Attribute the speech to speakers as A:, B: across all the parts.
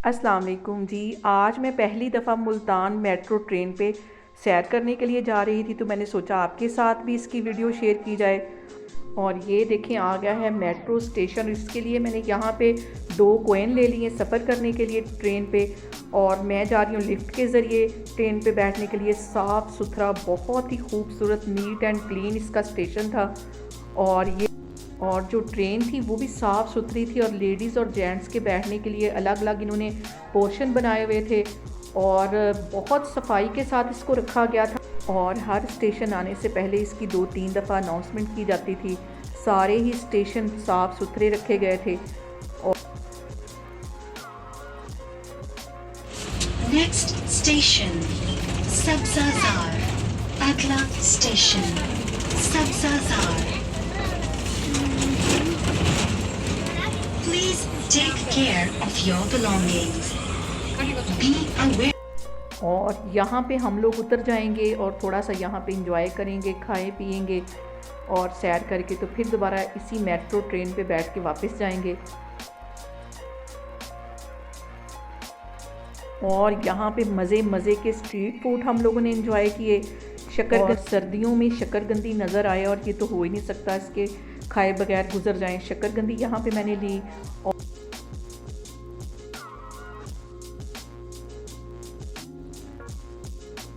A: अस्सलाम वालेकुम जी। आज मैं पहली दफ़ा मुल्तान मेट्रो ट्रेन पे सैर करने के लिए जा रही थी, तो मैंने सोचा आपके साथ भी इसकी वीडियो शेयर की जाए। और ये देखें, आ गया है मेट्रो स्टेशन। इसके लिए मैंने यहाँ पे 2 कॉइन ले लिए सफ़र करने के लिए ट्रेन पे। और मैं जा रही हूँ लिफ्ट के ज़रिए ट्रेन पे बैठने के लिए। साफ़ सुथरा, बहुत ही खूबसूरत, नीट एंड क्लीन इसका स्टेशन था। और जो ट्रेन थी वो भी साफ़ सुथरी थी, और लेडीज़ और जेंट्स के बैठने के लिए अलग अलग इन्होंने पोर्शन बनाए हुए थे, और बहुत सफाई के साथ इसको रखा गया था। और हर स्टेशन आने से पहले इसकी 2-3 दफ़ा अनाउंसमेंट की जाती थी। सारे ही स्टेशन साफ़ सुथरे रखे गए थे। और
B: नेक्स्ट स्टेशन सब्ज़ाज़ार। अगला स्टेशन सब्ज़ाज़ार। Please take care of your belongings. Be aware.
A: और यहाँ पे हम लोग उतर जाएंगे और थोड़ा सा यहाँ पे इंजॉय करेंगे, खाएं पिएंगे और सैर करके तो फिर दोबारा इसी मेट्रो ट्रेन पे बैठ के वापस जाएंगे। और यहाँ पे मज़े मज़े के स्ट्रीट फूड हम लोगों ने इंजॉय किए। सर्दियों में शक्करकंदी नज़र आए, और ये तो हो ही नहीं सकता, इसके खाए बगैर गुजर जाएं। शक्करकंदी यहाँ पे मैंने ली।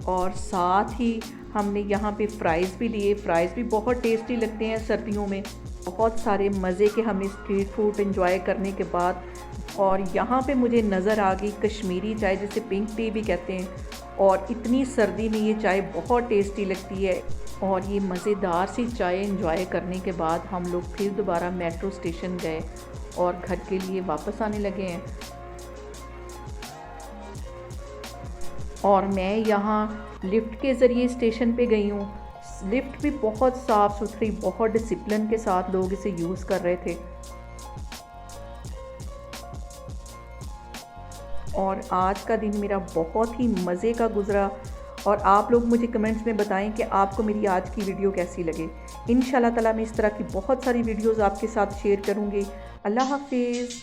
A: और साथ ही हमने यहाँ पे फ़्राइज़ भी लिए। फ़्राइज़ भी बहुत टेस्टी लगते हैं सर्दियों में। बहुत सारे मज़े के हमने स्ट्रीट फूड एंजॉय करने के बाद, और यहाँ पे मुझे नज़र आ गई कश्मीरी चाय, जिसे पिंक टी भी कहते हैं। और इतनी सर्दी में ये चाय बहुत टेस्टी लगती है। और ये मज़ेदार सी चाय एंजॉय करने के बाद हम लोग फिर दोबारा मेट्रो स्टेशन गए और घर के लिए वापस आने लगे हैं। और मैं यहाँ लिफ्ट के ज़रिए स्टेशन पे गई हूँ। लिफ्ट भी बहुत साफ़ सुथरी, बहुत डिसिप्लिन के साथ लोग इसे यूज़ कर रहे थे। और आज का दिन मेरा बहुत ही मज़े का गुज़रा। और आप लोग मुझे कमेंट्स में बताएं कि आपको मेरी आज की वीडियो कैसी लगे। इंशाल्लाह ताला मैं इस तरह की बहुत सारी वीडियोज़ आपके साथ शेयर करूँगी। अल्लाह हाफिज़।